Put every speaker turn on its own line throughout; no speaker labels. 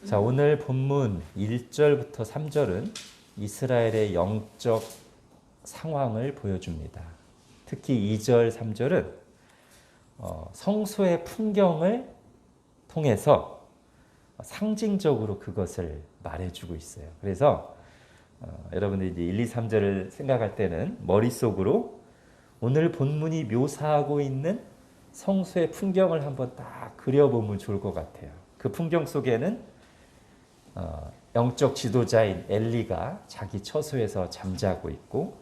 자, 오늘 본문 1절부터 3절은 이스라엘의 영적 상황을 보여줍니다. 특히 2절, 3절은 성소의 풍경을 통해서 상징적으로 그것을 말해주고 있어요. 그래서 여러분들이 이제 1, 2, 3절을 생각할 때는 머릿속으로 오늘 본문이 묘사하고 있는 성소의 풍경을 한번 딱 그려보면 좋을 것 같아요. 그 풍경 속에는 영적 지도자인 엘리가 자기 처소에서 잠자고 있고,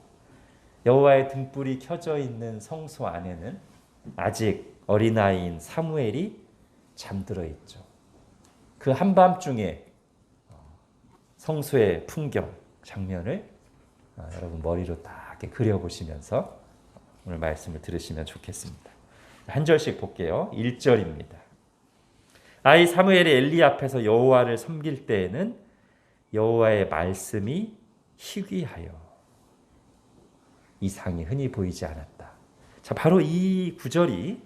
여호와의 등불이 켜져 있는 성소 안에는 아직 어린아이인 사무엘이 잠들어 있죠. 그 한밤중에 성소의 풍경 장면을 여러분 머리로 딱 이렇게 그려보시면서 오늘 말씀을 들으시면 좋겠습니다. 한 절씩 볼게요. 1절입니다. 아이 사무엘이 엘리 앞에서 여호와를 섬길 때에는 여호와의 말씀이 희귀하여 이상이 흔히 보이지 않았다. 자, 바로 이 구절이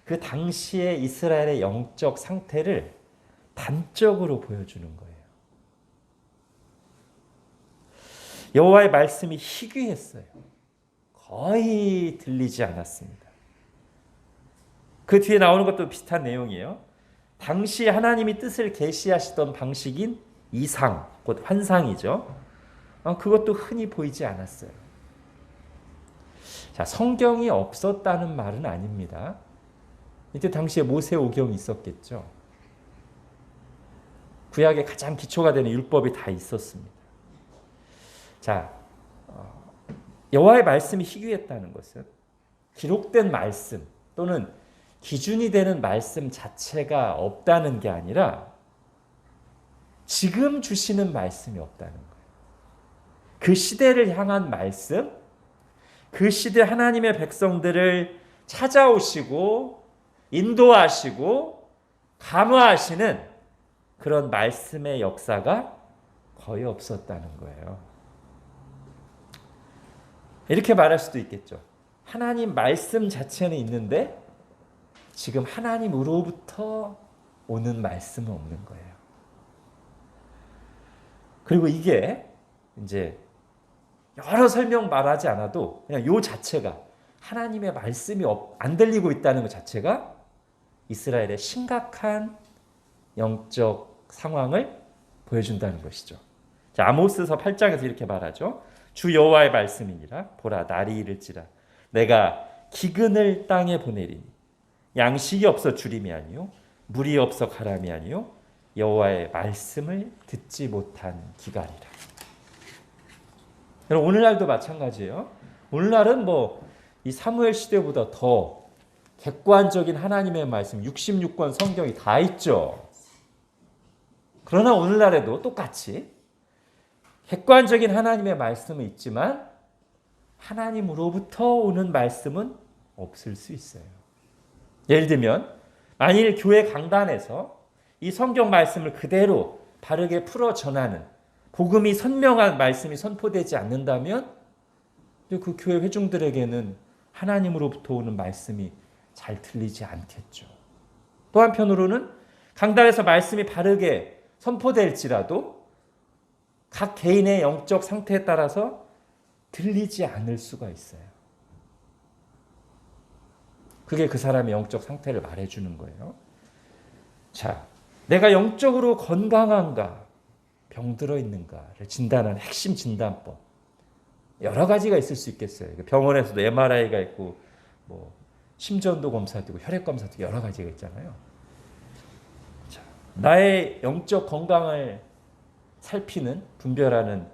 그 당시의 이스라엘의 영적 상태를 단적으로 보여주는 거예요. 여호와의 말씀이 희귀했어요. 거의 들리지 않았습니다. 그 뒤에 나오는 것도 비슷한 내용이에요. 당시 하나님이 뜻을 계시하시던 방식인 이상, 곧 환상이죠. 그것도 흔히 보이지 않았어요. 자, 성경이 없었다는 말은 아닙니다. 이때 당시에 모세오경이 있었겠죠. 구약의 가장 기초가 되는 율법이 다 있었습니다. 자, 여호와의 말씀이 희귀했다는 것은 기록된 말씀 또는 기준이 되는 말씀 자체가 없다는 게 아니라 지금 주시는 말씀이 없다는 거예요. 그 시대를 향한 말씀, 그 시대 하나님의 백성들을 찾아오시고 인도하시고 감화하시는 그런 말씀의 역사가 거의 없었다는 거예요. 이렇게 말할 수도 있겠죠. 하나님 말씀 자체는 있는데 지금 하나님으로부터 오는 말씀은 없는 거예요. 그리고 이게 이제 여러 설명 말하지 않아도 그냥 요 자체가 하나님의 말씀이 안 들리고 있다는 것 자체가 이스라엘의 심각한 영적 상황을 보여준다는 것이죠. 자, 아모스서 8장에서 이렇게 말하죠. 주 여호와의 말씀이니라. 보라, 날이 이를지라. 내가 기근을 땅에 보내리니 양식이 없어 주림이 아니요 물이 없어 가람이 아니요 여호와의 말씀을 듣지 못한 기갈이라. 여러분, 오늘날도 마찬가지예요. 오늘날은 이 사무엘 시대보다 더 객관적인 하나님의 말씀 66권 성경이 다 있죠. 그러나 오늘날에도 똑같이 객관적인 하나님의 말씀은 있지만 하나님으로부터 오는 말씀은 없을 수 있어요. 예를 들면 만일 교회 강단에서 이 성경 말씀을 그대로 바르게 풀어 전하는 복음이 선명한 말씀이 선포되지 않는다면 그 교회 회중들에게는 하나님으로부터 오는 말씀이 잘 들리지 않겠죠. 또 한편으로는 강단에서 말씀이 바르게 선포될지라도 각 개인의 영적 상태에 따라서 들리지 않을 수가 있어요. 그게 그 사람의 영적 상태를 말해주는 거예요. 자, 내가 영적으로 건강한가, 병들어 있는가를 진단하는 핵심 진단법. 여러 가지가 있을 수 있겠어요. 병원에서도 MRI가 있고, 심전도 검사도 있고, 혈액 검사도 여러 가지가 있잖아요. 자, 나의 영적 건강을 살피는, 분별하는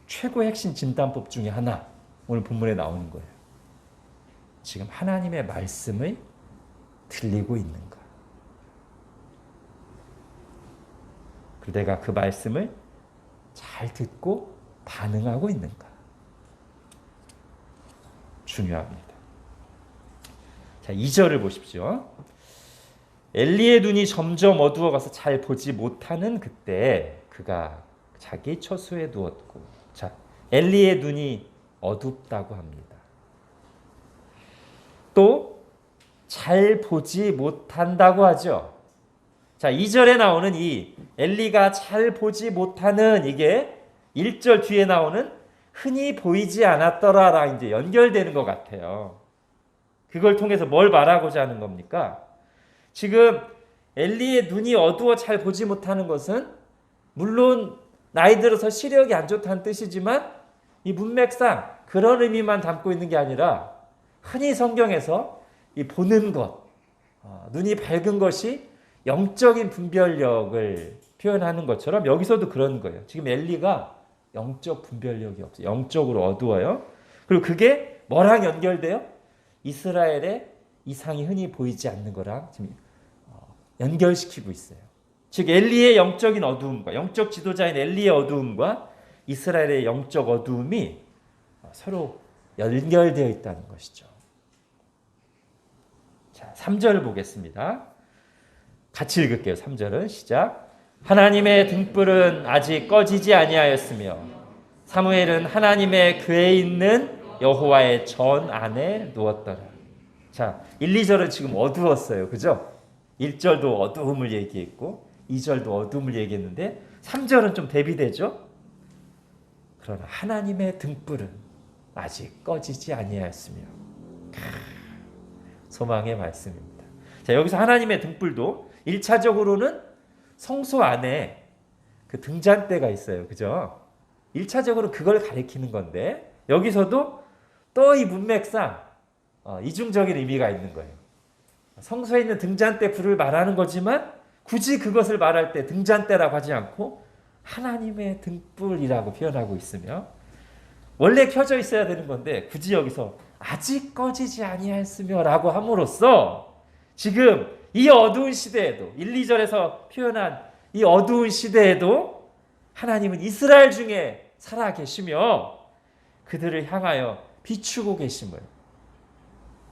최고의 핵심 진단법 중에 하나, 오늘 본문에 나오는 거예요. 지금 하나님의 말씀을 들리고 있는가? 그리고 내가 그 말씀을 잘 듣고 반응하고 있는가? 중요합니다. 자, 2절을 보십시오. 엘리의 눈이 점점 어두워가서 잘 보지 못하는 그때 그가 자기 처소에 누웠고, 자, 엘리의 눈이 어둡다고 합니다. 또 잘 보지 못한다고 하죠. 자, 2절에 나오는 이 엘리가 잘 보지 못하는 이게 1절 뒤에 나오는 흔히 보이지 않았더라랑 이제 연결되는 것 같아요. 그걸 통해서 뭘 말하고자 하는 겁니까? 지금 엘리의 눈이 어두워 잘 보지 못하는 것은 물론 나이 들어서 시력이 안 좋다는 뜻이지만 이 문맥상 그런 의미만 담고 있는 게 아니라 흔히 성경에서 이 보는 것, 눈이 밝은 것이 영적인 분별력을 표현하는 것처럼 여기서도 그런 거예요. 지금 엘리가 영적 분별력이 없어요. 영적으로 어두워요. 그리고 그게 뭐랑 연결돼요? 이스라엘의 이상이 흔히 보이지 않는 거랑 지금 연결시키고 있어요. 즉 엘리의 영적인 어두움과 영적 지도자인 엘리의 어두움과 이스라엘의 영적 어두움이 서로 연결되어 있다는 것이죠. 자, 3절 보겠습니다. 같이 읽을게요. 3절은 시작. 하나님의 등불은 아직 꺼지지 아니하였으며 사무엘은 하나님의 궤에 있는 여호와의 전 안에 누웠더라. 자, 1, 2절은 지금 어두웠어요. 그죠? 1절도 어두움을 얘기했고 2절도 어두움을 얘기했는데 3절은 좀 대비되죠? 그러나 하나님의 등불은 아직 꺼지지 아니하였으며 소망의 말씀입니다. 자, 여기서 하나님의 등불도 1차적으로는 성소 안에 그 등잔대가 있어요. 그죠? 1차적으로 그걸 가리키는 건데 여기서도 또 이 문맥상 이중적인 의미가 있는 거예요. 성소에 있는 등잔대 불을 말하는 거지만 굳이 그것을 말할 때 등잔대라고 하지 않고 하나님의 등불이라고 표현하고 있으며 원래 켜져 있어야 되는 건데 굳이 여기서 아직 꺼지지 아니하였으며 라고 함으로써 지금 이 어두운 시대에도 1, 2절에서 표현한 이 어두운 시대에도 하나님은 이스라엘 중에 살아 계시며 그들을 향하여 비추고 계심을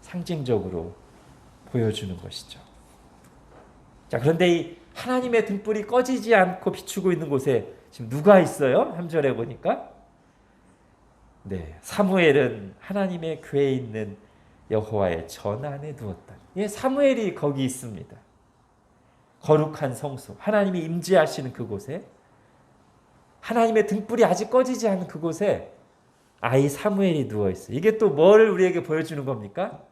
상징적으로 보여주는 것이죠. 자, 그런데 이 하나님의 등불이 꺼지지 않고 비추고 있는 곳에 지금 누가 있어요? 3절에 보니까 네, 사무엘은 하나님의 궤에 있는 여호와의 전 안에 두었다. 예, 사무엘이 거기 있습니다. 거룩한 성소, 하나님이 임재하시는 그곳에 하나님의 등불이 아직 꺼지지 않은 그곳에 아이 사무엘이 누워 있어요. 이게 또 뭘 우리에게 보여주는 겁니까?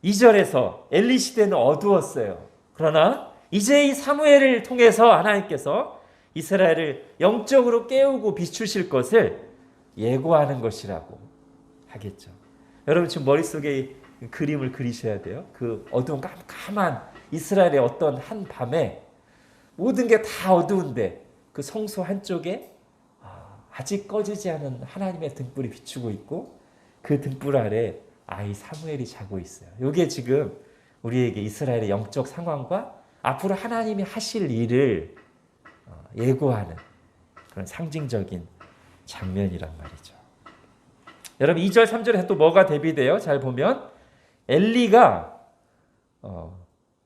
2절에서 엘리 시대는 어두웠어요. 그러나 이제 이 사무엘을 통해서 하나님께서 이스라엘을 영적으로 깨우고 비추실 것을 예고하는 것이라고 하겠죠. 여러분 지금 머릿속에 그림을 그리셔야 돼요. 그 어두운 깜깜한 이스라엘의 어떤 한 밤에 모든 게 다 어두운데 그 성소 한쪽에 아직 꺼지지 않은 하나님의 등불이 비추고 있고 그 등불 아래 아이 사무엘이 자고 있어요. 이게 지금 우리에게 이스라엘의 영적 상황과 앞으로 하나님이 하실 일을 예고하는 그런 상징적인 장면이란 말이죠. 여러분 2절 3절에 또 뭐가 대비돼요? 잘 보면 엘리가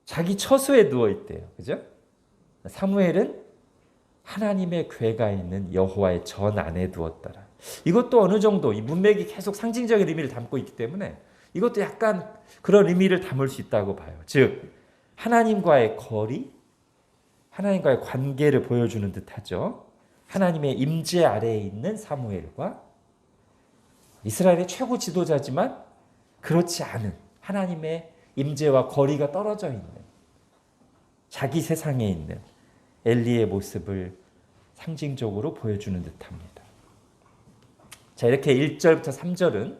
자기 처소에 누워 있대요. 그죠? 사무엘은 하나님의 궤가 있는 여호와의 전 안에 두었더라. 이것도 어느 정도 이 문맥이 계속 상징적인 의미를 담고 있기 때문에 이것도 약간 그런 의미를 담을 수 있다고 봐요. 즉 하나님과의 거리, 하나님과의 관계를 보여주는 듯하죠. 하나님의 임재 아래에 있는 사무엘과 이스라엘의 최고 지도자지만 그렇지 않은 하나님의 임재와 거리가 떨어져 있는 자기 세상에 있는 엘리의 모습을 상징적으로 보여주는 듯합니다. 자, 이렇게 1절부터 3절은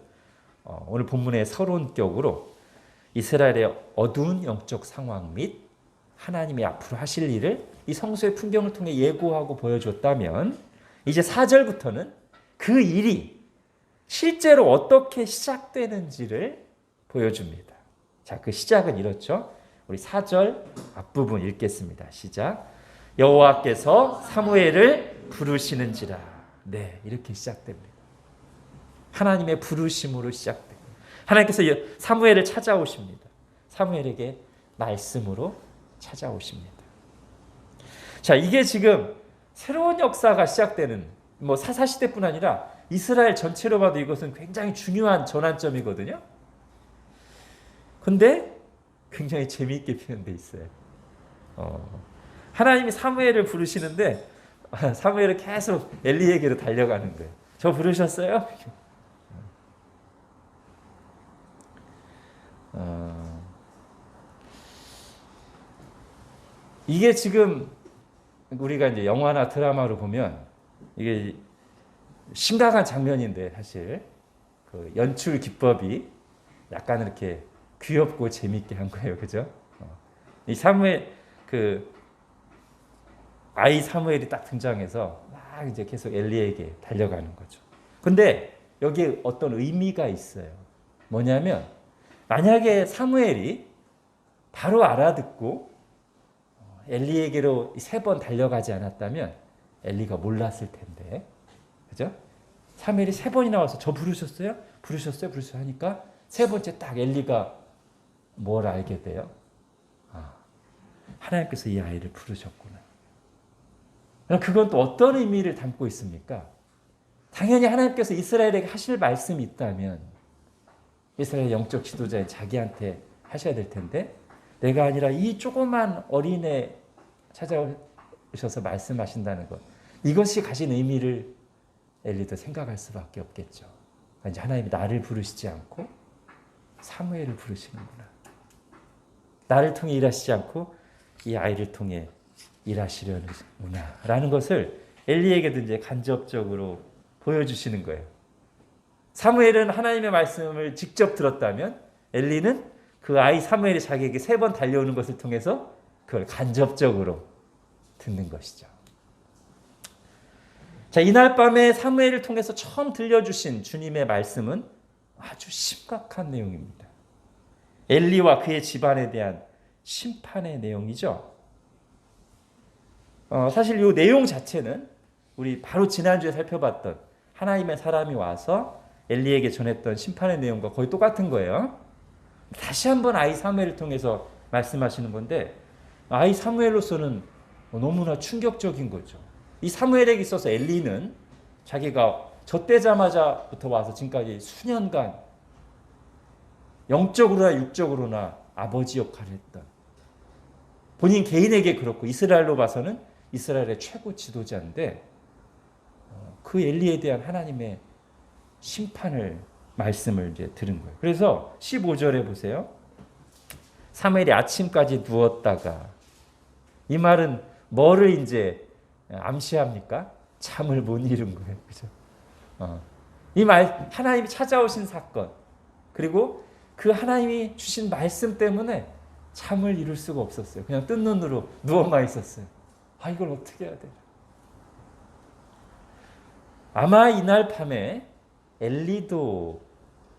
오늘 본문의 서론격으로 이스라엘의 어두운 영적 상황 및 하나님이 앞으로 하실 일을 이 성소의 풍경을 통해 예고하고 보여줬다면 이제 4절부터는 그 일이 실제로 어떻게 시작되는지를 보여줍니다. 자, 그 시작은 이렇죠. 우리 4절 앞부분 읽겠습니다. 시작. 여호와께서 사무엘을 부르시는지라. 네, 이렇게 시작됩니다. 하나님의 부르심으로 시작됩니다. 하나님께서 사무엘을 찾아오십니다. 사무엘에게 말씀으로 찾아오십니다. 자, 이게 지금 새로운 역사가 시작되는 사사시대뿐 아니라 이스라엘 전체로 봐도 이것은 굉장히 중요한 전환점이거든요. 근데 굉장히 재미있게 표현되어 있어요. 하나님이 사무엘을 부르시는데 사무엘은 계속 엘리에게로 달려가는 거예요. 저 부르셨어요? 이게 지금 우리가 이제 영화나 드라마로 보면 이게 심각한 장면인데 사실 그 연출 기법이 약간 이렇게 귀엽고 재밌게 한 거예요, 그죠? 이 사무엘 그 아이 사무엘이 딱 등장해서 막 이제 계속 엘리에게 달려가는 거죠. 근데 여기에 어떤 의미가 있어요. 뭐냐면 만약에 사무엘이 바로 알아듣고 엘리에게로 3번 달려가지 않았다면 엘리가 몰랐을 텐데, 그죠? 사무엘이 3번이나 와서 저 부르셨어요? 부르셨어요? 하니까 3번째 딱 엘리가 뭘 알게 돼요? 하나님께서 이 아이를 부르셨구나. 그건 또 어떤 의미를 담고 있습니까? 당연히 하나님께서 이스라엘에게 하실 말씀이 있다면 이스라엘 영적 지도자인 자기한테 하셔야 될 텐데 내가 아니라 이 조그만 어린애 찾아오셔서 말씀하신다는 것, 이것이 가진 의미를 엘리도 생각할 수밖에 없겠죠. 이제 하나님이 나를 부르시지 않고 사무엘을 부르시는구나. 나를 통해 일하시지 않고 이 아이를 통해 일하시려는구나 라는 것을 엘리에게도 이제 간접적으로 보여주시는 거예요. 사무엘은 하나님의 말씀을 직접 들었다면 엘리는 그 아이 사무엘이 자기에게 3번 달려오는 것을 통해서 그걸 간접적으로 듣는 것이죠. 자, 이날 밤에 사무엘을 통해서 처음 들려주신 주님의 말씀은 아주 심각한 내용입니다. 엘리와 그의 집안에 대한 심판의 내용이죠. 사실 이 내용 자체는 우리 바로 지난주에 살펴봤던 하나님의 사람이 와서 엘리에게 전했던 심판의 내용과 거의 똑같은 거예요. 다시 한번 아이 사무엘을 통해서 말씀하시는 건데 아이 사무엘로서는 너무나 충격적인 거죠. 이 사무엘에게 있어서 엘리는 자기가 젖되자마자부터 와서 지금까지 수년간 영적으로나 육적으로나 아버지 역할을 했던, 본인 개인에게 그렇고 이스라엘로 봐서는 이스라엘의 최고 지도자인데 그 엘리에 대한 하나님의 심판을 말씀을 이제 들은 거예요. 그래서 15절에 보세요. 사무엘이 아침까지 누웠다가, 이 말은 뭐를 이제 암시합니까? 잠을 못 이룬 거예요. 그죠? 이 말, 하나님이 찾아오신 사건, 그리고 그 하나님이 주신 말씀 때문에 잠을 이룰 수가 없었어요. 그냥 뜬 눈으로 누워만 있었어요. 이걸 어떻게 해야 되나? 아마 이날 밤에 엘리도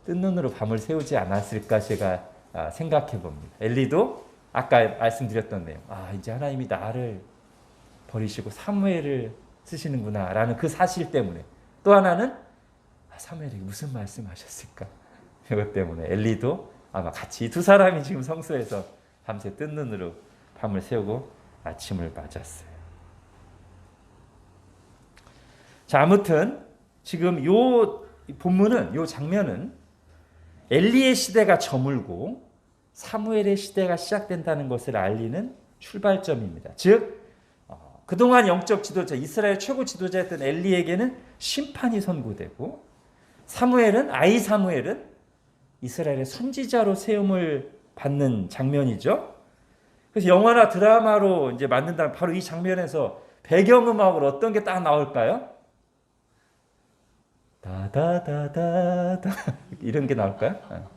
뜬 눈으로 밤을 새우지 않았을까 제가 생각해 봅니다. 엘리도 아까 말씀드렸던 내용, 이제 하나님이 나를 버리시고 사무엘을 쓰시는구나 라는 그 사실 때문에, 또 하나는 사무엘이 무슨 말씀하셨을까, 이것 때문에 엘리도 아마 같이 두 사람이 지금 성소에서 밤새 뜬 눈으로 밤을 새우고 아침을 맞았어요. 자, 아무튼 지금 요 본문은, 요 장면은 엘리의 시대가 저물고 사무엘의 시대가 시작된다는 것을 알리는 출발점입니다. 즉 그동안 영적 지도자, 이스라엘 최고 지도자였던 엘리에게는 심판이 선고되고 아이 사무엘은 이스라엘의 선지자로 세움을 받는 장면이죠. 그래서 영화나 드라마로 이제 만든다면 바로 이 장면에서 배경음악으로 어떤 게 딱 나올까요? 다다다다다 이런 게 나올까요?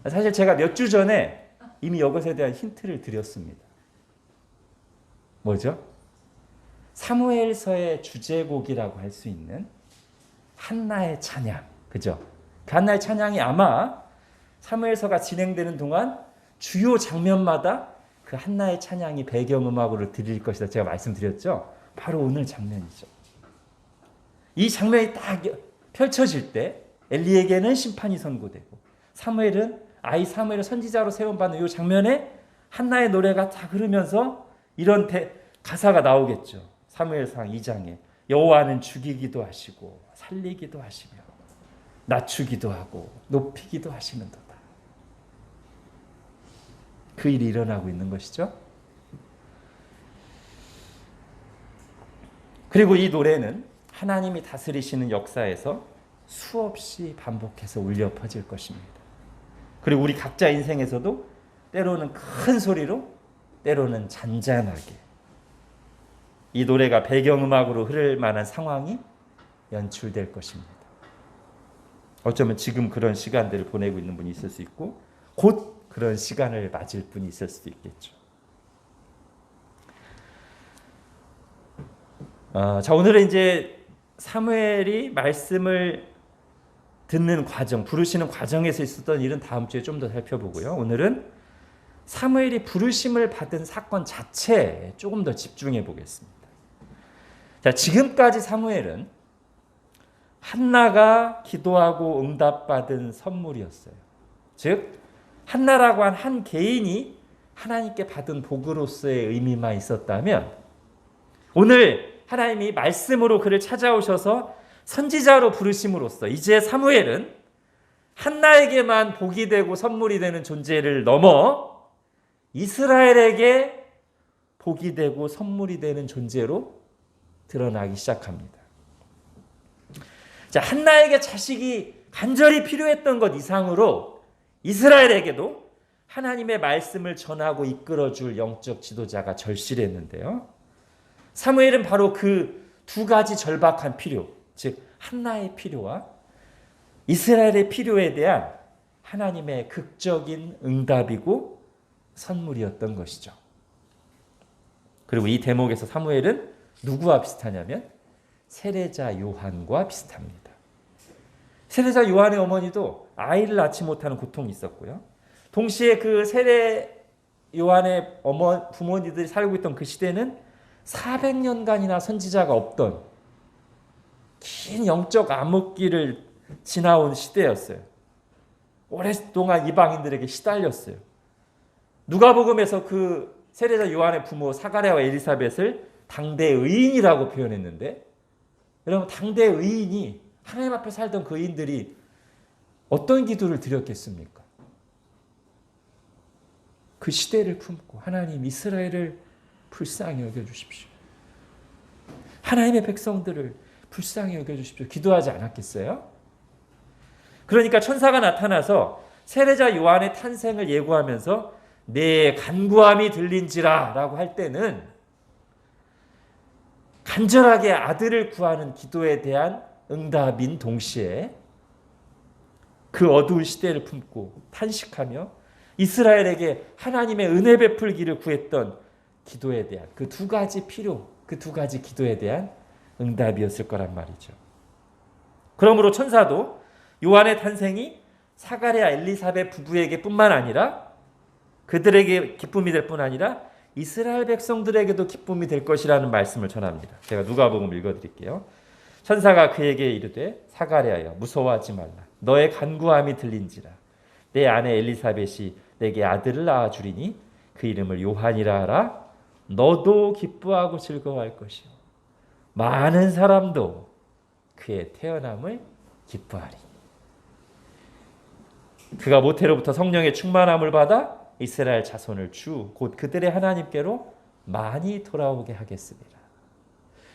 사실 제가 몇 주 전에 이미 이것에 대한 힌트를 드렸습니다. 뭐죠? 사무엘서의 주제곡이라고 할 수 있는 한나의 찬양, 그죠? 그 한나의 찬양이 아마 사무엘서가 진행되는 동안 주요 장면마다 그 한나의 찬양이 배경음악으로 들릴 것이다 제가 말씀드렸죠? 바로 오늘 장면이죠. 이 장면이 딱 펼쳐질 때 엘리에게는 심판이 선고되고 아이 사무엘을 선지자로 세움받는 이 장면에 한나의 노래가 딱 흐르면서 이런 가사가 나오겠죠. 사무엘상 2장에 여호와는 죽이기도 하시고 살리기도 하시며 낮추기도 하고 높이기도 하시는도다. 그 일이 일어나고 있는 것이죠. 그리고 이 노래는 하나님이 다스리시는 역사에서 수없이 반복해서 울려 퍼질 것입니다. 그리고 우리 각자 인생에서도 때로는 큰 소리로, 때로는 잔잔하게 이 노래가 배경음악으로 흐를 만한 상황이 연출될 것입니다. 어쩌면 지금 그런 시간들을 보내고 있는 분이 있을 수 있고 곧 그런 시간을 맞을 분이 있을 수도 있겠죠. 자, 오늘은 이제 사무엘이 말씀을 듣는 과정, 부르시는 과정에서 있었던 일은 다음 주에 좀 더 살펴보고요. 오늘은 사무엘이 부르심을 받은 사건 자체에 조금 더 집중해 보겠습니다. 자, 지금까지 사무엘은 한나가 기도하고 응답받은 선물이었어요. 즉 한나라고 한 한 개인이 하나님께 받은 복으로서의 의미만 있었다면 오늘 하나님이 말씀으로 그를 찾아오셔서 선지자로 부르심으로써 이제 사무엘은 한나에게만 복이 되고 선물이 되는 존재를 넘어 이스라엘에게 복이 되고 선물이 되는 존재로 드러나기 시작합니다. 자, 한나에게 자식이 간절히 필요했던 것 이상으로 이스라엘에게도 하나님의 말씀을 전하고 이끌어줄 영적 지도자가 절실했는데요. 사무엘은 바로 그 두 가지 절박한 필요, 즉 한나의 필요와 이스라엘의 필요에 대한 하나님의 극적인 응답이고 선물이었던 것이죠. 그리고 이 대목에서 사무엘은 누구와 비슷하냐면 세례자 요한과 비슷합니다. 세례자 요한의 어머니도 아이를 낳지 못하는 고통이 있었고요. 동시에 그 세례 요한의 부모님들이 살고 있던 그 시대는 400년간이나 선지자가 없던 긴 영적 암흑기를 지나온 시대였어요. 오랫동안 이방인들에게 시달렸어요. 누가복음에서 그 세례자 요한의 부모 사가랴와 엘리사벳을 당대 의인이라고 표현했는데, 여러분 당대 의인이 하나님 앞에 살던 그 의인들이 어떤 기도를 드렸겠습니까? 그 시대를 품고 하나님 이스라엘을 불쌍히 여겨주십시오. 하나님의 백성들을 불쌍히 여겨주십시오. 기도하지 않았겠어요? 그러니까 천사가 나타나서 세례자 요한의 탄생을 예고하면서 내 간구함이 들린지라 라고 할 때는 간절하게 아들을 구하는 기도에 대한 응답인 동시에 그 어두운 시대를 품고 탄식하며 이스라엘에게 하나님의 은혜 베풀기를 구했던 기도에 대한 그 두 가지 필요, 그 두 가지 기도에 대한 응답이었을 거란 말이죠. 그러므로 천사도 요한의 탄생이 사가랴 엘리사벳 부부에게 뿐만 아니라 그들에게 기쁨이 될 뿐 아니라 이스라엘 백성들에게도 기쁨이 될 것이라는 말씀을 전합니다. 제가 누가복음 읽어드릴게요. 천사가 그에게 이르되 사가랴여 무서워하지 말라. 너의 간구함이 들린지라. 내 아내 엘리사벳이 내게 아들을 낳아주리니 그 이름을 요한이라 하라. 너도 기뻐하고 즐거워할 것이요 많은 사람도 그의 태어남을 기뻐하리. 그가 모태로부터 성령의 충만함을 받아 이스라엘 자손을 주 곧 그들의 하나님께로 많이 돌아오게 하겠습니다.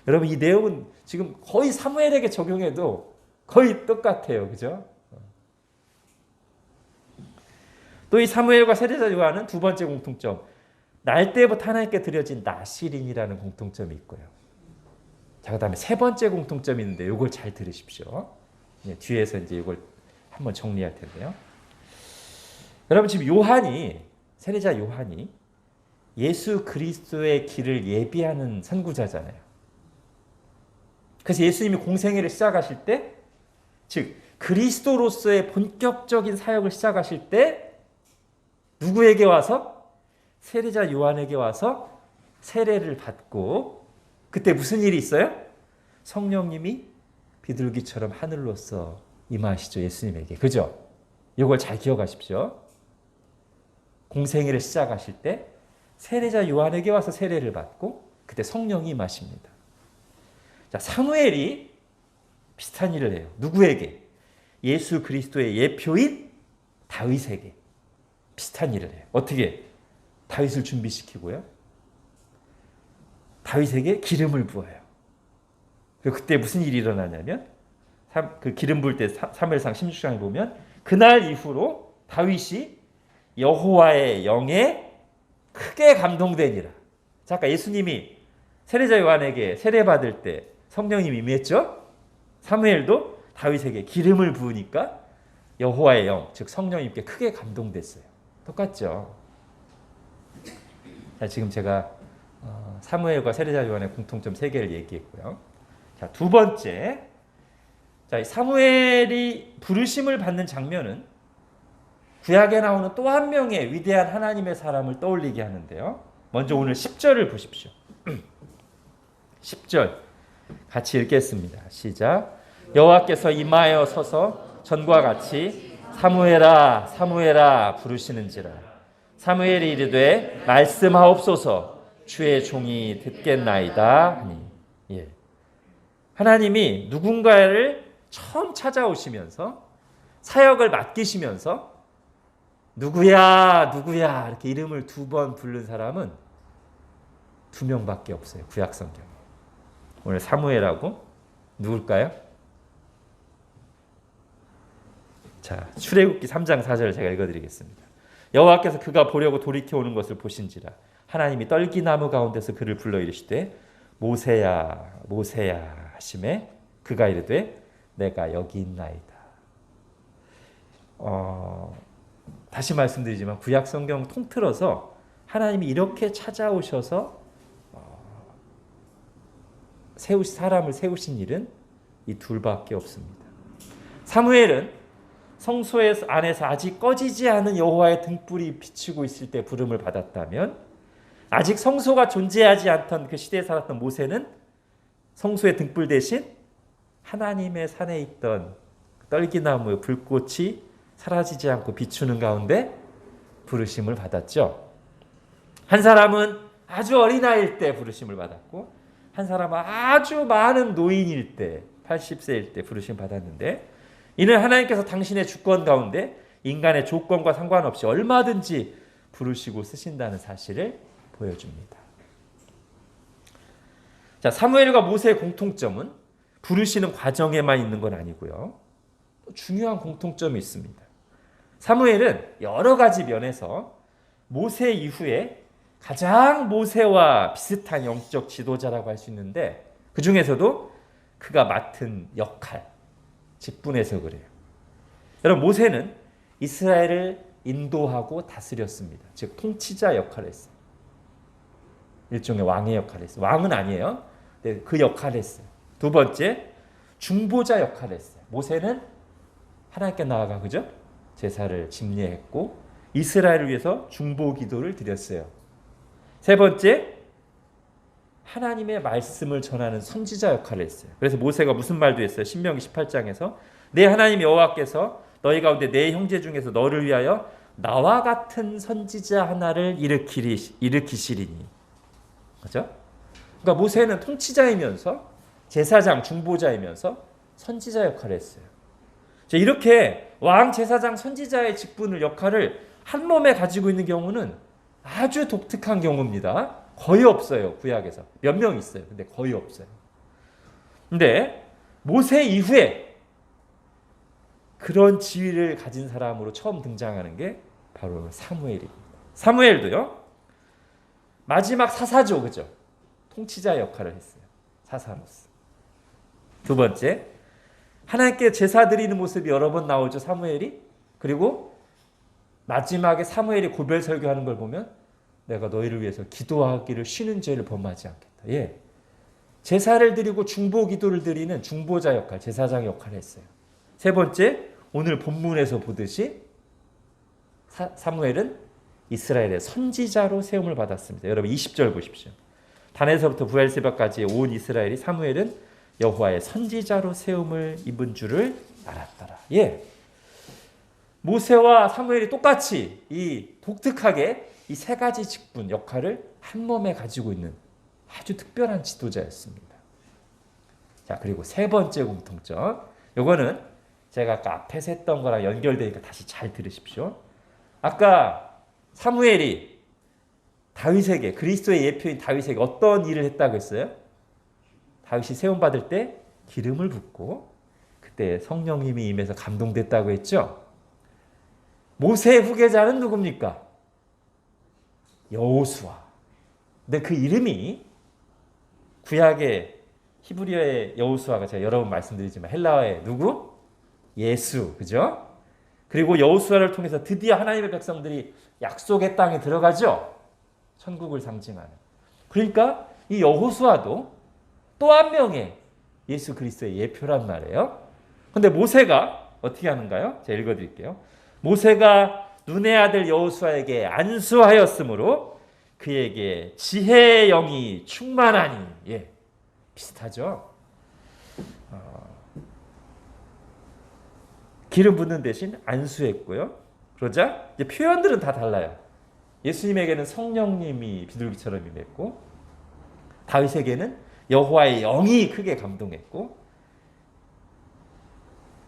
여러분 이 내용은 지금 거의 사무엘에게 적용해도 거의 똑같아요. 그죠? 또 이 사무엘과 세례자 요한은 두 번째 공통점, 날 때부터 하나님께 드려진 나실인이라는 공통점이 있고요. 자, 그다음에 세 번째 공통점이 있는데 이걸 잘 들으십시오. 뒤에서 이제 이걸 한번 정리할 텐데요. 여러분 지금 세례자 요한이 예수 그리스도의 길을 예비하는 선구자잖아요. 그래서 예수님이 공생애를 시작하실 때, 즉 그리스도로서의 본격적인 사역을 시작하실 때 누구에게 와서? 세례자 요한에게 와서 세례를 받고 그때 무슨 일이 있어요? 성령님이 비둘기처럼 하늘로서 임하시죠. 예수님에게. 그죠? 이걸 잘 기억하십시오. 공생애를 시작하실 때 세례자 요한에게 와서 세례를 받고 그때 성령이 임하십니다. 자, 사무엘이 비슷한 일을 해요. 누구에게? 예수 그리스도의 예표인 다윗에게 비슷한 일을 해요. 어떻게? 다윗을 준비시키고요. 다윗에게 기름을 부어요. 그때 무슨 일이 일어나냐면 그 기름 부을 때 사무엘상 16장에 보면 그날 이후로 다윗이 여호와의 영에 크게 감동되니라. 잠깐 예수님이 세례자 요한에게 세례 받을 때 성령님이 임했죠. 사무엘도 다윗에게 기름을 부으니까 여호와의 영, 즉 성령님께 크게 감동됐어요. 똑같죠. 자, 지금 제가 사무엘과 세례자 요한의 공통점 3개를 얘기했고요. 자, 두 번째, 자, 사무엘이 부르심을 받는 장면은 구약에 나오는 또 한 명의 위대한 하나님의 사람을 떠올리게 하는데요. 먼저 오늘 10절을 보십시오. 10절 같이 읽겠습니다. 시작. 여호와께서 임하여 서서 전과 같이 사무엘아 사무엘아 부르시는지라. 사무엘이 이르되 말씀하옵소서 주의 종이 듣겠나이다 하니. 예. 하나님이 누군가를 처음 찾아오시면서 사역을 맡기시면서 누구야 누구야 이렇게 이름을 2번 부른 사람은 2명밖에 없어요. 구약 성경에. 오늘 사무엘하고 누굴까요? 자, 출애굽기 3장 4절을 제가 읽어드리겠습니다. 여호와께서 그가 보려고 돌이켜 오는 것을 보신지라. 하나님이 떨기나무 가운데서 그를 불러 이르시되 모세야 모세야 하시매 그가 이르되 내가 여기 있나이다. 다시 말씀드리지만 구약 성경 통틀어서 하나님이 이렇게 찾아오셔서 사람을 세우신 일은 이 둘밖에 없습니다. 사무엘은 성소 안에서 아직 꺼지지 않은 여호와의 등불이 비추고 있을 때 부름을 받았다면, 아직 성소가 존재하지 않던 그 시대에 살았던 모세는 성소의 등불 대신 하나님의 산에 있던 떨기나무의 불꽃이 사라지지 않고 비추는 가운데 부르심을 받았죠. 한 사람은 아주 어린아이일 때 부르심을 받았고, 한 사람은 아주 많은 노인일 때 80세일 때 부르심 받았는데, 이는 하나님께서 당신의 주권 가운데 인간의 조건과 상관없이 얼마든지 부르시고 쓰신다는 사실을 보여줍니다. 자, 사무엘과 모세의 공통점은 부르시는 과정에만 있는 건 아니고요. 또 중요한 공통점이 있습니다. 사무엘은 여러 가지 면에서 모세 이후에 가장 모세와 비슷한 영적 지도자라고 할 수 있는데, 그 중에서도 그가 맡은 역할, 직분에서 그래요. 여러분, 모세는 이스라엘을 인도하고 다스렸습니다. 즉 통치자 역할을 했어요. 일종의 왕의 역할을 했어요. 왕은 아니에요. 근데 그 역할을 했어요. 두 번째, 중보자 역할을 했어요. 모세는 하나님께 나아가 그죠? 제사를 집례했고 이스라엘을 위해서 중보 기도를 드렸어요. 세 번째, 하나님의 말씀을 전하는 선지자 역할을 했어요. 그래서 모세가 무슨 말도 했어요? 신명기 18장에서 내 하나님 여호와께서 너희 가운데 내 형제 중에서 너를 위하여 나와 같은 선지자 하나를 일으키시리니. 그죠? 그러니까 모세는 통치자이면서 제사장, 중보자이면서 선지자 역할을 했어요. 이렇게 왕, 제사장, 선지자의 직분을, 역할을 한 몸에 가지고 있는 경우는 아주 독특한 경우입니다. 거의 없어요. 구약에서 몇 명 있어요. 근데 거의 없어요. 근데 모세 이후에 그런 지위를 가진 사람으로 처음 등장하는 게 바로 사무엘입니다. 사무엘도요, 마지막 사사죠, 그죠? 통치자 역할을 했어요. 사사로서. 두 번째, 하나님께 제사 드리는 모습이 여러 번 나오죠, 사무엘이. 그리고 마지막에 사무엘이 고별 설교하는 걸 보면 내가 너희를 위해서 기도하기를 쉬는 죄를 범하지 않겠다. 예. 제사를 드리고 중보 기도를 드리는 중보자 역할, 제사장 역할을 했어요. 세 번째, 오늘 본문에서 보듯이 사무엘은 이스라엘의 선지자로 세움을 받았습니다. 여러분 20절 보십시오. 단에서부터 부엘세바까지 온 이스라엘이 사무엘은 여호와의 선지자로 세움을 입은 줄을 알았더라. 예. 모세와 사무엘이 똑같이 이 독특하게 이 세 가지 직분, 역할을 한 몸에 가지고 있는 아주 특별한 지도자였습니다. 자, 그리고 세 번째 공통점. 요거는 제가 아까 앞에서 했던 거랑 연결되니까 다시 잘 들으십시오. 아까 사무엘이 다윗에게, 그리스도의 예표인 다윗에게 어떤 일을 했다고 했어요? 다윗이 세움 받을 때 기름을 붓고 그때 성령님이 임해서 감동됐다고 했죠. 모세의 후계자는 누굽니까? 여호수아. 근데 그 이름이 구약의 히브리어의 여호수아가 제가 여러 번 말씀드리지만 헬라어의 누구? 예수. 그죠? 그리고 여호수아를 통해서 드디어 하나님의 백성들이 약속의 땅에 들어가죠. 천국을 상징하는. 그러니까 이 여호수아도 또 한 명의 예수 그리스도의 예표란 말이에요. 근데 모세가 어떻게 하는가요? 제가 읽어드릴게요. 모세가 눈의 아들 여호수아에게 안수하였으므로 그에게 지혜의 영이 충만하니. 예, 비슷하죠. 기름 붓는 대신 안수했고요. 그러자 이제 표현들은 다 달라요. 예수님에게는 성령님이 비둘기처럼 임했고, 다윗에게는 여호와의 영이 크게 감동했고,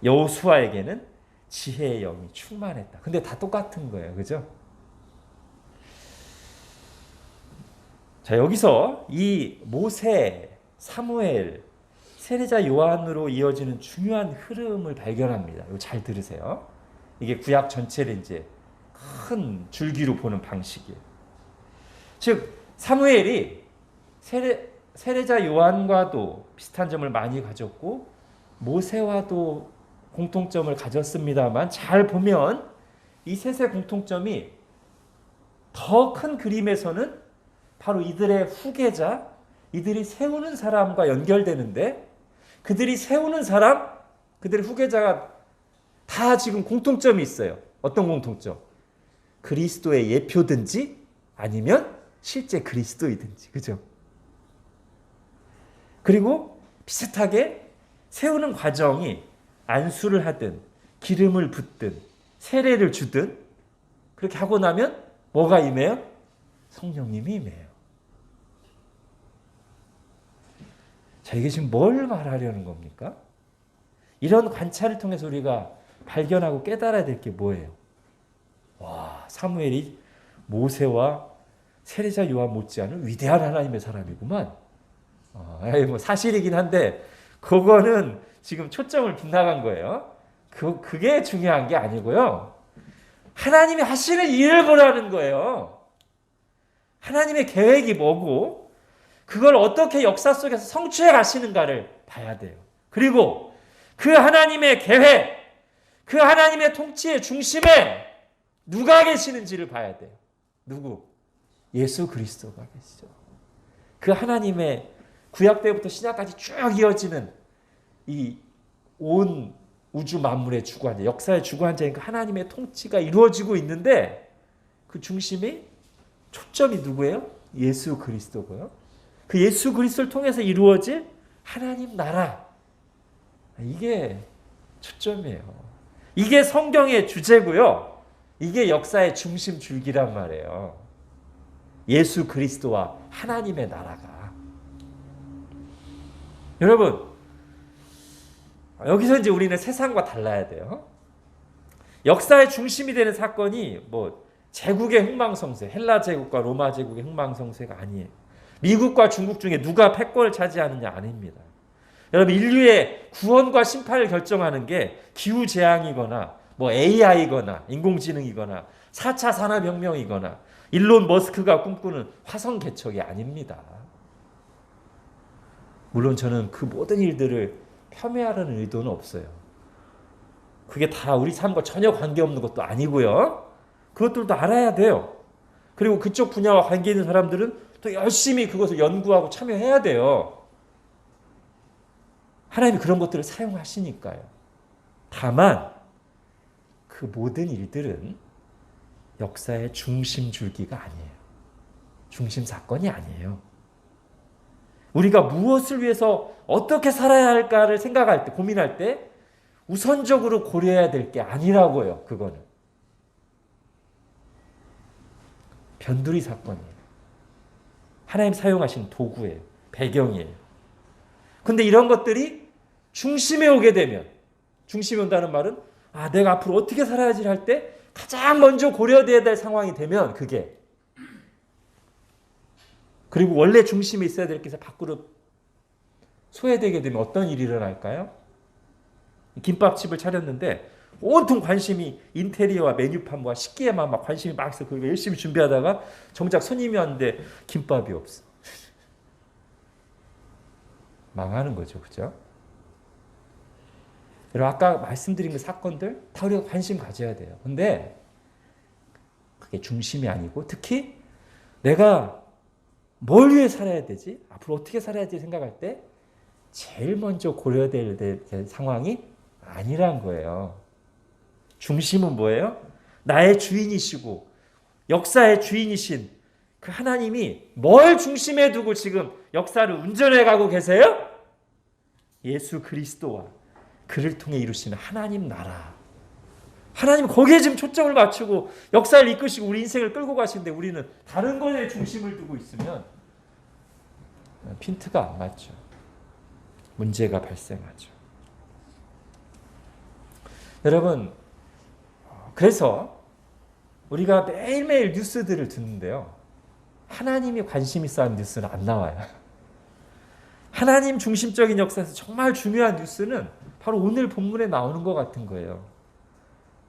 여호수아에게는 지혜의 영이 충만했다. 근데 다 똑같은 거예요. 그죠? 자, 여기서 이 모세, 사무엘, 세례자 요한으로 이어지는 중요한 흐름을 발견합니다. 이거 잘 들으세요. 이게 구약 전체를 이제 큰 줄기로 보는 방식이에요. 즉 사무엘이 세례자 요한과도 비슷한 점을 많이 가졌고 모세와도 공통점을 가졌습니다만, 잘 보면 이 셋의 공통점이 더 큰 그림에서는 바로 이들의 후계자, 이들이 세우는 사람과 연결되는데, 그들이 세우는 사람, 그들의 후계자가 다 지금 공통점이 있어요. 어떤 공통점? 그리스도의 예표든지 아니면 실제 그리스도이든지. 그죠? 그리고 비슷하게 세우는 과정이 안수를 하든 기름을 붓든 세례를 주든 그렇게 하고 나면 뭐가 임해요? 성령님이 임해요. 자, 이게 지금 뭘 말하려는 겁니까? 이런 관찰을 통해서 우리가 발견하고 깨달아야 될 게 뭐예요? 와, 사무엘이 모세와 세례자 요한 못지않은 위대한 하나님의 사람이구만. 뭐 사실이긴 한데 그거는 지금 초점을 빗나간 거예요. 그게 중요한 게 아니고요. 하나님이 하시는 일을 보라는 거예요. 하나님의 계획이 뭐고 그걸 어떻게 역사 속에서 성취해 가시는가를 봐야 돼요. 그리고 그 하나님의 계획, 그 하나님의 통치의 중심에 누가 계시는지를 봐야 돼요. 누구? 예수 그리스도가 계시죠. 그 하나님의 구약 때부터 신약까지 쭉 이어지는 이 온 우주 만물의 주관자, 역사의 주관자인 그 하나님의 통치가 이루어지고 있는데 그 중심이 초점이 누구예요? 예수 그리스도고요. 그 예수 그리스도를 통해서 이루어질 하나님 나라, 이게 초점이에요. 이게 성경의 주제고요. 이게 역사의 중심 줄기란 말이에요. 예수 그리스도와 하나님의 나라가. 여러분, 여기서 이제 우리는 세상과 달라야 돼요. 역사의 중심이 되는 사건이 뭐 제국의 흥망성쇠, 헬라 제국과 로마 제국의 흥망성쇠가 아니에요. 미국과 중국 중에 누가 패권을 차지하느냐 아닙니다. 여러분, 인류의 구원과 심판을 결정하는 게 기후재앙이거나 뭐 AI거나 인공지능이거나 4차 산업혁명이거나 일론 머스크가 꿈꾸는 화성 개척이 아닙니다. 물론 저는 그 모든 일들을 폄훼하려는 의도는 없어요. 그게 다 우리 삶과 전혀 관계없는 것도 아니고요. 그것들도 알아야 돼요. 그리고 그쪽 분야와 관계 있는 사람들은 또 열심히 그것을 연구하고 참여해야 돼요. 하나님이 그런 것들을 사용하시니까요. 다만 그 모든 일들은 역사의 중심 줄기가 아니에요. 중심 사건이 아니에요. 우리가 무엇을 위해서 어떻게 살아야 할까를 생각할 때, 고민할 때 우선적으로 고려해야 될 게 아니라고요. 그거는 변두리 사건이에요. 하나님 사용하신 도구예요. 배경이에요. 근데 이런 것들이 중심에 오게 되면, 중심에 온다는 말은 내가 앞으로 어떻게 살아야지 할 때 가장 먼저 고려돼야 될 상황이 되면 그게, 그리고 원래 중심에 있어야 될 게 밖으로 소외되게 되면 어떤 일이 일어날까요? 김밥집을 차렸는데 온통 관심이 인테리어와 메뉴판과 식기에만 막 관심이 막 있어. 그리고 열심히 준비하다가 정작 손님이 왔는데 김밥이 없어. 망하는 거죠. 그죠? 여러분 아까 말씀드린 그 사건들 다 우리가 관심 가져야 돼요. 근데 그게 중심이 아니고 특히 내가 뭘 위해 살아야 되지? 앞으로 어떻게 살아야 되지 생각할 때 제일 먼저 고려될 상황이 아니란 거예요. 중심은 뭐예요? 나의 주인이시고 역사의 주인이신 그 하나님이 뭘 중심에 두고 지금 역사를 운전해 가고 계세요? 예수 그리스도와 그를 통해 이루시는 하나님 나라. 하나님 거기에 지금 초점을 맞추고 역사를 이끄시고 우리 인생을 끌고 가시는데 우리는 다른 것에 중심을 두고 있으면 핀트가 안 맞죠. 문제가 발생하죠. 여러분, 그래서 우리가 매일매일 뉴스들을 듣는데요. 하나님이 관심 있어 하는 뉴스는 안 나와요. 하나님 중심적인 역사에서 정말 중요한 뉴스는 바로 오늘 본문에 나오는 것 같은 거예요.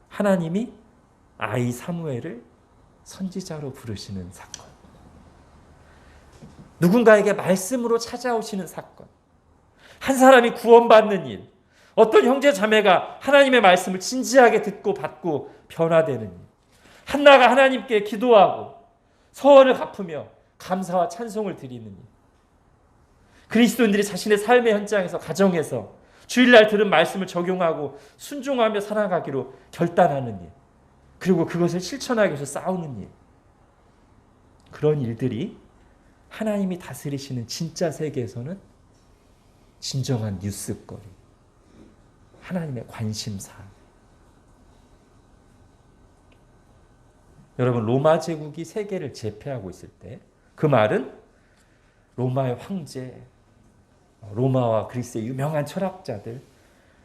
하나님이 아이 사무엘을 선지자로 부르시는 사건. 누군가에게 말씀으로 찾아오시는 사건. 한 사람이 구원받는 일. 어떤 형제 자매가 하나님의 말씀을 진지하게 듣고 받고 변화되는 일. 한나가 하나님께 기도하고 서원을 갚으며 감사와 찬송을 드리는 일. 그리스도인들이 자신의 삶의 현장에서 가정에서 주일날 들은 말씀을 적용하고 순종하며 살아가기로 결단하는 일. 그리고 그것을 실천하기 위해서 싸우는 일. 그런 일들이 하나님이 다스리시는 진짜 세계에서는 진정한 뉴스거리. 하나님의 관심사. 여러분 로마 제국이 세계를 제패하고 있을 때 그 말은 로마의 황제, 로마와 그리스의 유명한 철학자들,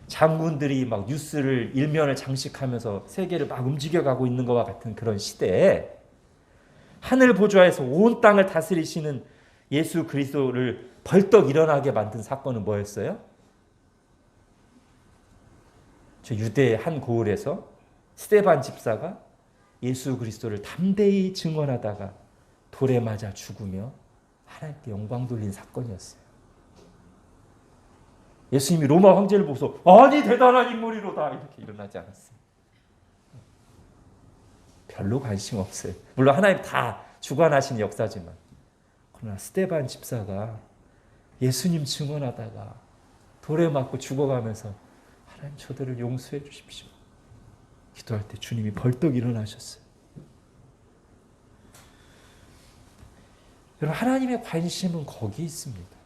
장군들이 막 뉴스를 일면을 장식하면서 세계를 막 움직여가고 있는 것과 같은 그런 시대에 하늘 보좌에서 온 땅을 다스리시는 예수 그리스도를 벌떡 일어나게 만든 사건은 뭐였어요? 저 유대의 한 고을에서 스데반 집사가 예수 그리스도를 담대히 증언하다가 돌에 맞아 죽으며 하나님께 영광 돌린 사건이었어요. 예수님이 로마 황제를 보고서 아니 대단한 인물이로다 이렇게 일어나지 않았어요. 별로 관심 없어요. 물론 하나님 다 주관하신 역사지만 그러나 스데반 집사가 예수님 증언하다가 돌에 맞고 죽어가면서 하나님 저들을 용서해 주십시오. 기도할 때 주님이 벌떡 일어나셨어요. 여러분 하나님의 관심은 거기 있습니다.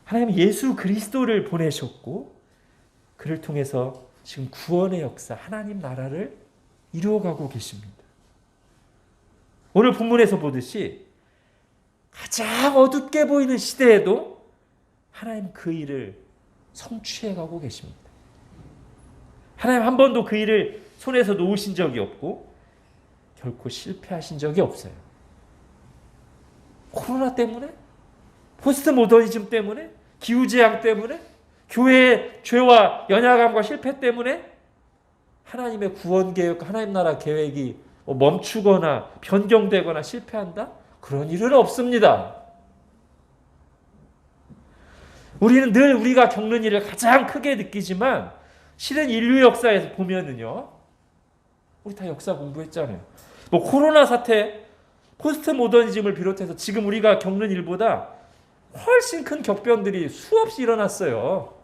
하나님은 예수 그리스도를 보내셨고 그를 통해서 지금 구원의 역사, 하나님 나라를 이루어가고 계십니다. 오늘 본문에서 보듯이 가장 어둡게 보이는 시대에도 하나님 그 일을 성취해가고 계십니다. 하나님 한 번도 그 일을 손에서 놓으신 적이 없고 결코 실패하신 적이 없어요. 코로나 때문에? 포스트 모더니즘 때문에? 기후재앙 때문에? 교회의 죄와 연약함과 실패 때문에? 하나님의 구원 계획, 하나님 나라 계획이 멈추거나 변경되거나 실패한다? 그런 일은 없습니다. 우리는 늘 우리가 겪는 일을 가장 크게 느끼지만 실은 인류 역사에서 보면은요. 우리 다 역사 공부했잖아요. 코로나 사태, 포스트 모더니즘을 비롯해서 지금 우리가 겪는 일보다 훨씬 큰 격변들이 수없이 일어났어요.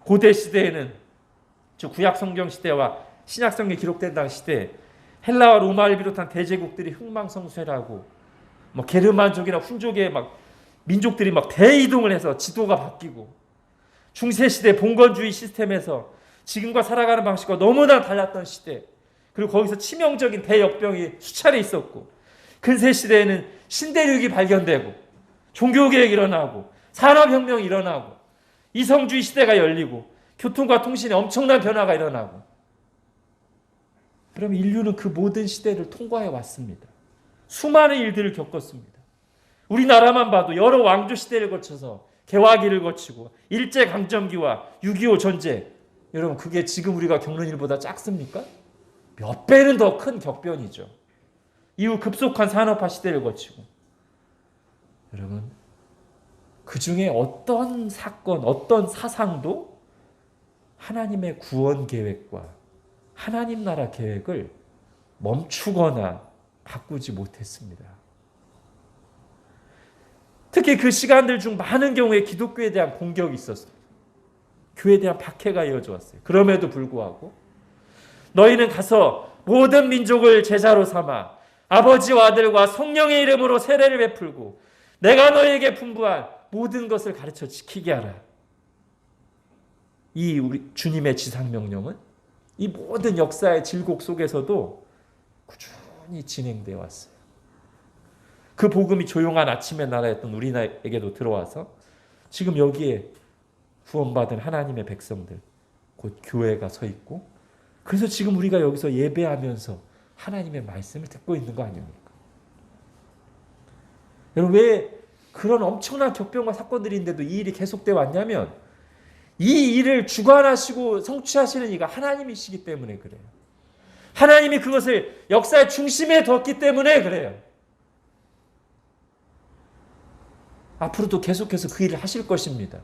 고대 시대에는 구약 성경 시대와 신약 성경이 기록된 당 시대 헬라와 로마를 비롯한 대제국들이 흥망성쇠라고 게르만족이나 훈족의 민족들이 대이동을 해서 지도가 바뀌고 중세 시대 봉건주의 시스템에서 지금과 살아가는 방식과 너무나 달랐던 시대 그리고 거기서 치명적인 대역병이 수차례 있었고 근세 시대에는 신대륙이 발견되고 종교개혁이 일어나고 산업혁명이 일어나고 이성주의 시대가 열리고 교통과 통신에 엄청난 변화가 일어나고 그럼 인류는 그 모든 시대를 통과해 왔습니다. 수많은 일들을 겪었습니다. 우리나라만 봐도 여러 왕조 시대를 거쳐서 개화기를 거치고 일제강점기와 6.25 전쟁, 여러분 그게 지금 우리가 겪는 일보다 작습니까? 몇 배는 더 큰 격변이죠. 이후 급속한 산업화 시대를 거치고, 여러분 그 중에 어떤 사건, 어떤 사상도 하나님의 구원 계획과 하나님 나라 계획을 멈추거나 바꾸지 못했습니다. 특히 그 시간들 중 많은 경우에 기독교에 대한 공격이 있었어요. 교회에 대한 박해가 이어져 왔어요. 그럼에도 불구하고 너희는 가서 모든 민족을 제자로 삼아 아버지와 아들과 성령의 이름으로 세례를 베풀고 내가 너희에게 분부한 모든 것을 가르쳐 지키게 하라. 이 우리 주님의 지상명령은 이 모든 역사의 질곡 속에서도 꾸준히 진행되어 왔어요. 그 복음이 조용한 아침의 나라였던 우리에게도 들어와서 지금 여기에 구원받은 하나님의 백성들, 곧 교회가 서 있고, 그래서 지금 우리가 여기서 예배하면서 하나님의 말씀을 듣고 있는 거 아닙니까? 여러분 왜 그런 엄청난 격변과 사건들이 있는데도 이 일이 계속되어 왔냐면 이 일을 주관하시고 성취하시는 이가 하나님이시기 때문에 그래요. 하나님이 그것을 역사의 중심에 뒀기 때문에 그래요. 앞으로도 계속해서 그 일을 하실 것입니다.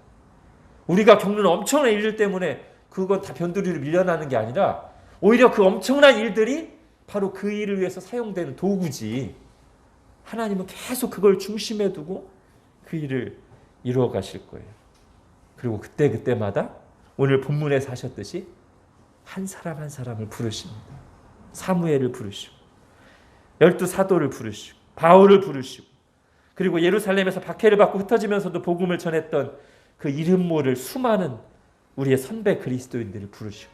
우리가 겪는 엄청난 일들 때문에 그건 다 변두리로 밀려나는 게 아니라 오히려 그 엄청난 일들이 바로 그 일을 위해서 사용되는 도구지, 하나님은 계속 그걸 중심에 두고 그 일을 이루어 가실 거예요. 그리고 그때마다 오늘 본문에서 하셨듯이 한 사람 한 사람을 부르십니다. 사무엘을 부르시고 12 사도를 부르시고 바울을 부르시고, 그리고 예루살렘에서 박해를 받고 흩어지면서도 복음을 전했던 그 이름 모를 수많은 우리의 선배 그리스도인들을 부르시고,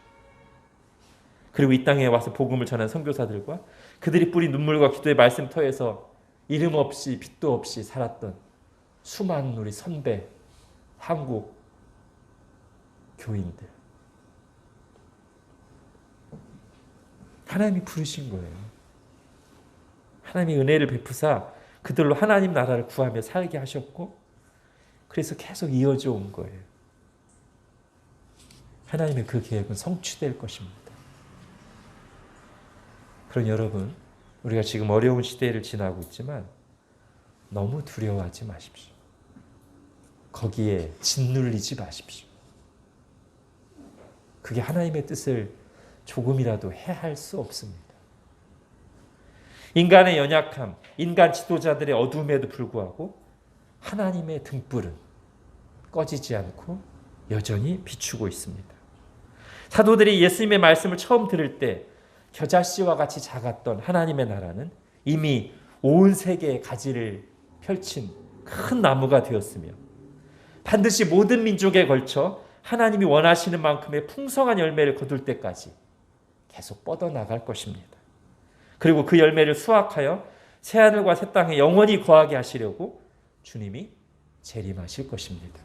그리고 이 땅에 와서 복음을 전한 선교사들과 그들이 뿌린 눈물과 기도의 말씀터에서 이름 없이 빛도 없이 살았던 수많은 우리 선배 한국 교인들, 하나님이 부르신 거예요. 하나님이 은혜를 베푸사 그들로 하나님 나라를 구하며 살게 하셨고, 그래서 계속 이어져 온 거예요. 하나님의 그 계획은 성취될 것입니다. 그런 여러분, 우리가 지금 어려운 시대를 지나고 있지만 너무 두려워하지 마십시오. 거기에 짓눌리지 마십시오. 그게 하나님의 뜻을 조금이라도 해할 수 없습니다. 인간의 연약함, 인간 지도자들의 어둠에도 불구하고 하나님의 등불은 꺼지지 않고 여전히 비추고 있습니다. 사도들이 예수님의 말씀을 처음 들을 때 겨자씨와 같이 작았던 하나님의 나라는 이미 온 세계에 가지를 펼친 큰 나무가 되었으며 반드시 모든 민족에 걸쳐 하나님이 원하시는 만큼의 풍성한 열매를 거둘 때까지 계속 뻗어나갈 것입니다. 그리고 그 열매를 수확하여 새하늘과 새 땅에 영원히 거하게 하시려고 주님이 재림하실 것입니다.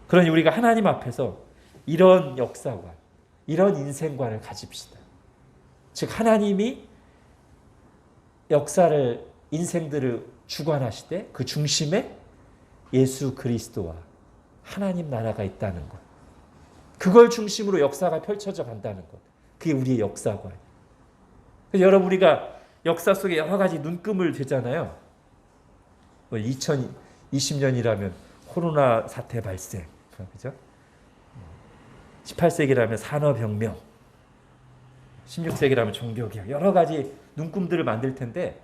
그러니 우리가 하나님 앞에서 이런 역사관, 이런 인생관을 가집시다. 즉 하나님이 역사를, 인생들을 주관하시되 그 중심에 예수 그리스도와 하나님 나라가 있다는 것, 그걸 중심으로 역사가 펼쳐져 간다는 것, 그게 우리의 역사관. 그래서 여러분 우리가 역사 속에 여러 가지 눈금을 대잖아요. 2020년이라면 코로나 사태 발생, 그죠? 18세기라면 산업혁명, 16세기라면 종교개혁, 여러 가지 눈금들을 만들 텐데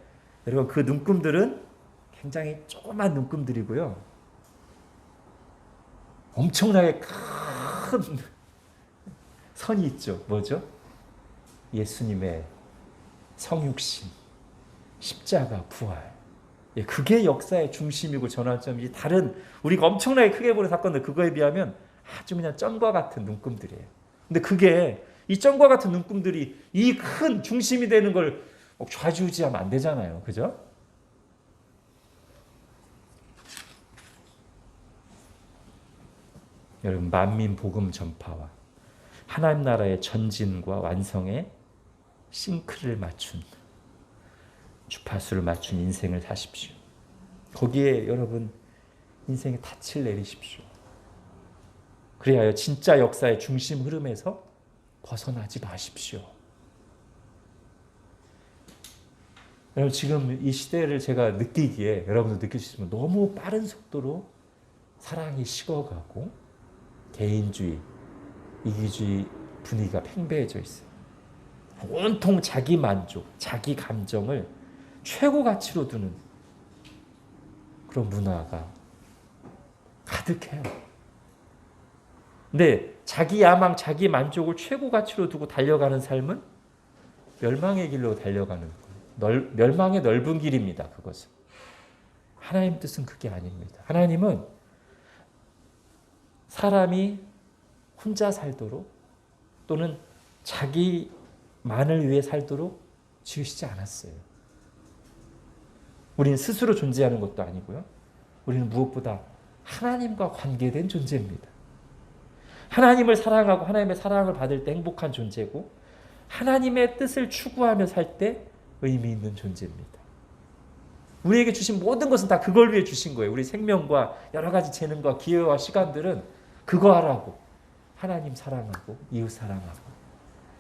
여러분 그 눈금들은 굉장히 조그만 눈금들이고요. 엄청나게 큰 선이 있죠. 뭐죠? 예수님의 성육신, 십자가, 부활. 그게 역사의 중심이고 전환점이지 다른 우리가 엄청나게 크게 보는 사건들 그거에 비하면 아주 그냥 점과 같은 눈금들이에요. 근데 그게 이 점과 같은 눈금들이 이 큰 중심이 되는 걸 좌지우지하면 안 되잖아요. 그죠? 여러분 만민 복음 전파와 하나님 나라의 전진과 완성에 싱크를 맞춘, 주파수를 맞춘 인생을 사십시오. 거기에 여러분 인생의 닻을 내리십시오. 그리하여 진짜 역사의 중심 흐름에서 벗어나지 마십시오. 여러분 지금 이 시대를 제가 느끼기에 여러분도 느낄 수 있으면 너무 빠른 속도로 사랑이 식어가고 개인주의, 이기주의 분위기가 팽배해져 있어요. 온통 자기 만족, 자기 감정을 최고 가치로 두는 그런 문화가 가득해요. 근데 자기 야망, 자기 만족을 최고 가치로 두고 달려가는 삶은 멸망의 길로 달려가는 거예요. 멸망의 넓은 길입니다. 그것은. 하나님 뜻은 그게 아닙니다. 하나님은 사람이 혼자 살도록 또는 자기만을 위해 살도록 지으시지 않았어요. 우리는 스스로 존재하는 것도 아니고요. 우리는 무엇보다 하나님과 관계된 존재입니다. 하나님을 사랑하고 하나님의 사랑을 받을 때 행복한 존재고 하나님의 뜻을 추구하며 살 때 의미 있는 존재입니다. 우리에게 주신 모든 것은 다 그걸 위해 주신 거예요. 우리 생명과 여러 가지 재능과 기회와 시간들은 그거 하라고. 하나님 사랑하고 이웃 사랑하고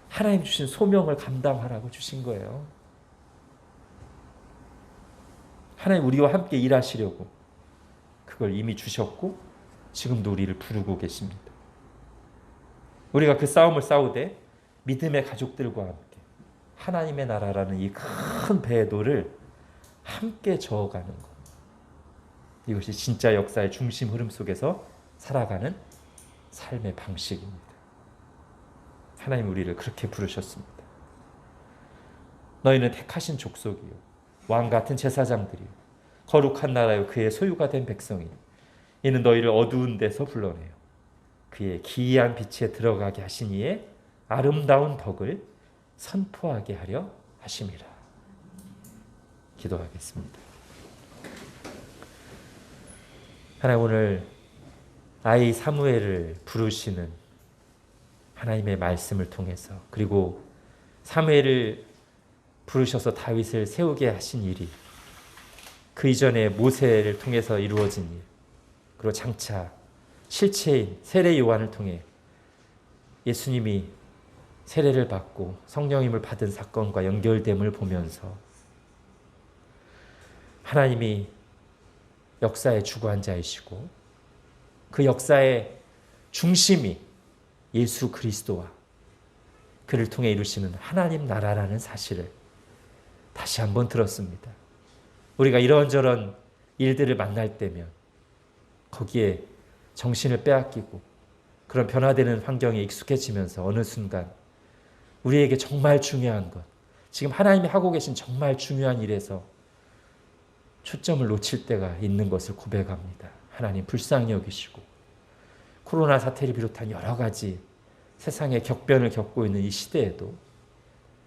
하나님 주신 소명을 감당하라고 주신 거예요. 하나님 우리와 함께 일하시려고 그걸 이미 주셨고 지금도 우리를 부르고 계십니다. 우리가 그 싸움을 싸우되 믿음의 가족들과 함께 하나님의 나라라는 이 큰 배도를 함께 저어가는 것. 이것이 진짜 역사의 중심 흐름 속에서 살아가는 삶의 방식입니다. 하나님 우리를 그렇게 부르셨습니다. 너희는 택하신 족속이요 왕 같은 제사장들이요 거룩한 나라요 그의 소유가 된 백성이요 이는 너희를 어두운 데서 불러내요 그의 기이한 빛에 들어가게 하신 이의 아름다운 덕을 선포하게 하려 하심이라. 기도하겠습니다. 하나님 오늘 아이 사무엘을 부르시는 하나님의 말씀을 통해서 그리고 사무엘을 부르셔서 다윗을 세우게 하신 일이 그 이전에 모세를 통해서 이루어진 일 그리고 장차 실체인 세례 요한을 통해 예수님이 세례를 받고 성령님을 받은 사건과 연결됨을 보면서 하나님이 역사의 주관 자이시고 그 역사의 중심이 예수 그리스도와 그를 통해 이루시는 하나님 나라라는 사실을 다시 한번 들었습니다. 우리가 이런저런 일들을 만날 때면 거기에 정신을 빼앗기고 그런 변화되는 환경에 익숙해지면서 어느 순간 우리에게 정말 중요한 것, 지금 하나님이 하고 계신 정말 중요한 일에서 초점을 놓칠 때가 있는 것을 고백합니다. 하나님 불쌍히 여기시고 코로나 사태를 비롯한 여러 가지 세상의 격변을 겪고 있는 이 시대에도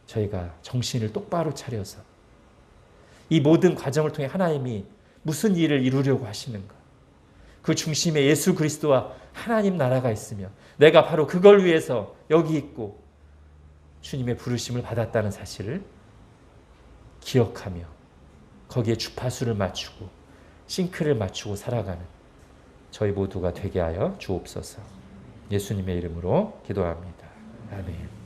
저희가 정신을 똑바로 차려서 이 모든 과정을 통해 하나님이 무슨 일을 이루려고 하시는가, 그 중심에 예수 그리스도와 하나님 나라가 있으며 내가 바로 그걸 위해서 여기 있고 주님의 부르심을 받았다는 사실을 기억하며 거기에 주파수를 맞추고 싱크를 맞추고 살아가는 저희 모두가 되게 하여 주옵소서. 예수님의 이름으로 기도합니다. 아멘.